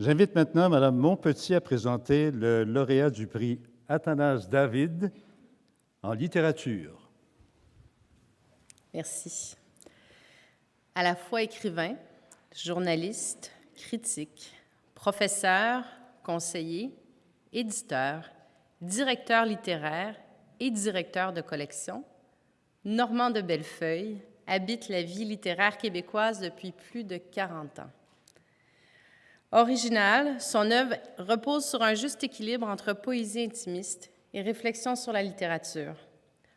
J'invite maintenant Mme Montpetit à présenter le lauréat du prix Athanase David en littérature. Merci. À la fois écrivain, journaliste, critique, professeur, conseiller, éditeur, directeur littéraire et directeur de collection, Normand de Bellefeuille habite la vie littéraire québécoise depuis plus de 40 ans. Originale, son œuvre repose sur un juste équilibre entre poésie intimiste et réflexion sur la littérature.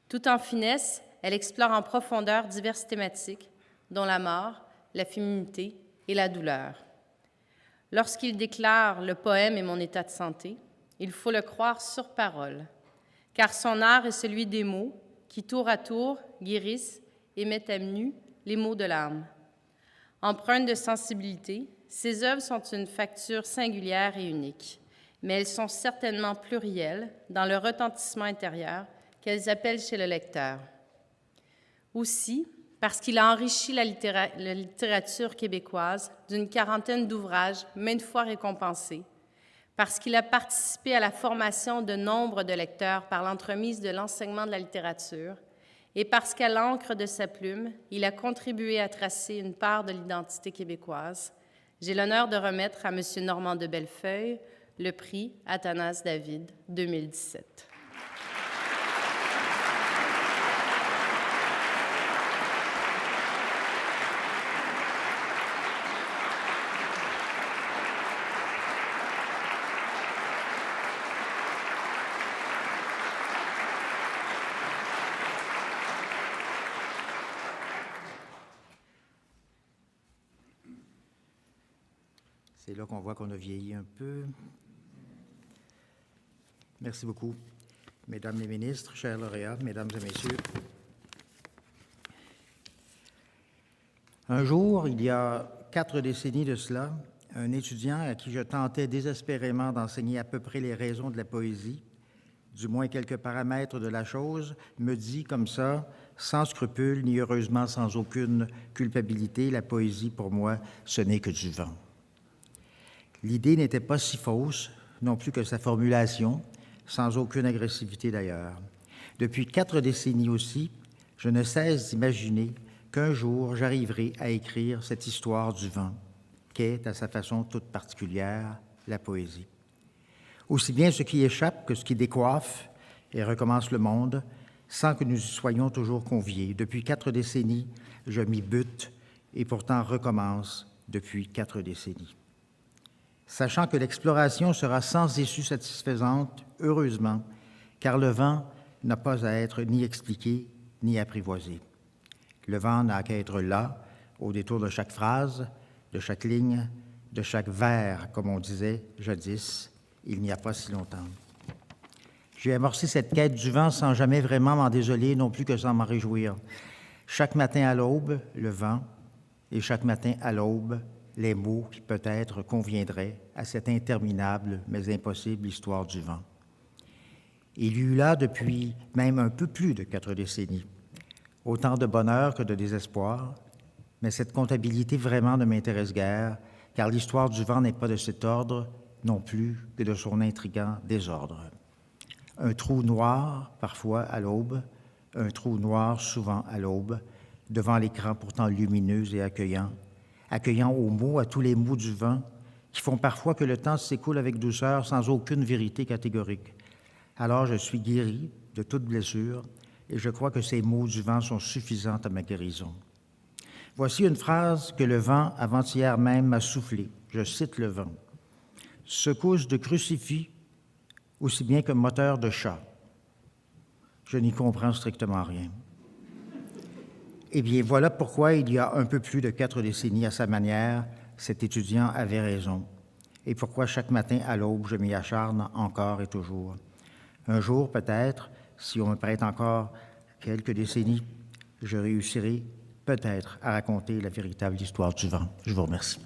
Tout en finesse, elle explore en profondeur diverses thématiques, dont la mort, la féminité et la douleur. Lorsqu'il déclare « Le poème est mon état de santé », il faut le croire sur parole, car son art est celui des mots qui, tour à tour, guérissent et mettent à nu les maux de l'âme. Empreintes de sensibilité, ses œuvres sont une facture singulière et unique, mais elles sont certainement plurielles dans le retentissement intérieur qu'elles appellent chez le lecteur. Aussi, parce qu'il a enrichi la littérature québécoise d'une quarantaine d'ouvrages maintes fois récompensés, parce qu'il a participé à la formation de nombre de lecteurs par l'entremise de l'enseignement de la littérature, et parce qu'à l'encre de sa plume, il a contribué à tracer une part de l'identité québécoise, j'ai l'honneur de remettre à M. Normand de Bellefeuille le prix Athanase David 2017. C'est là qu'on voit qu'on a vieilli un peu. Merci beaucoup, Mesdames les ministres, chers lauréats, Mesdames et Messieurs. Un jour, il y a 4 décennies de cela, un étudiant à qui je tentais désespérément d'enseigner à peu près les raisons de la poésie, du moins quelques paramètres de la chose, me dit comme ça, sans scrupule, ni heureusement sans aucune culpabilité, la poésie, pour moi, ce n'est que du vent. L'idée n'était pas si fausse, non plus que sa formulation, sans aucune agressivité d'ailleurs. Depuis 4 décennies aussi, je ne cesse d'imaginer qu'un jour j'arriverai à écrire cette histoire du vent, qu'est, à sa façon toute particulière, la poésie. Aussi bien ce qui échappe que ce qui décoiffe et recommence le monde, sans que nous y soyons toujours conviés. Depuis 4 décennies, je m'y bute et pourtant recommence depuis 4 décennies. Sachant que l'exploration sera sans issue satisfaisante, heureusement, car le vent n'a pas à être ni expliqué ni apprivoisé. Le vent n'a qu'à être là, au détour de chaque phrase, de chaque ligne, de chaque vers, comme on disait jadis, il n'y a pas si longtemps. J'ai amorcé cette quête du vent sans jamais vraiment m'en désoler, non plus que sans m'en réjouir. Chaque matin à l'aube, le vent, et chaque matin à l'aube, les mots qui peut-être conviendraient à cette interminable mais impossible histoire du vent. Il y eut là depuis même un peu plus de 4 décennies, autant de bonheur que de désespoir, mais cette comptabilité vraiment ne m'intéresse guère, car l'histoire du vent n'est pas de cet ordre, non plus que de son intrigant désordre. Un trou noir, parfois à l'aube, un trou noir souvent à l'aube, devant l'écran pourtant lumineux et accueillant aux mots, à tous les mots du vent, qui font parfois que le temps s'écoule avec douceur sans aucune vérité catégorique. Alors je suis guéri de toute blessure et je crois que ces mots du vent sont suffisants à ma guérison. Voici une phrase que le vent, avant-hier même, m'a soufflée. Je cite le vent. « Secousse de crucifix aussi bien que moteur de chat. » Je n'y comprends strictement rien. Eh bien, voilà pourquoi, il y a un peu plus de 4 décennies à sa manière, cet étudiant avait raison. Et pourquoi chaque matin à l'aube, je m'y acharne encore et toujours. Un jour, peut-être, si on me prête encore quelques décennies, je réussirai peut-être à raconter la véritable histoire du vent. Je vous remercie.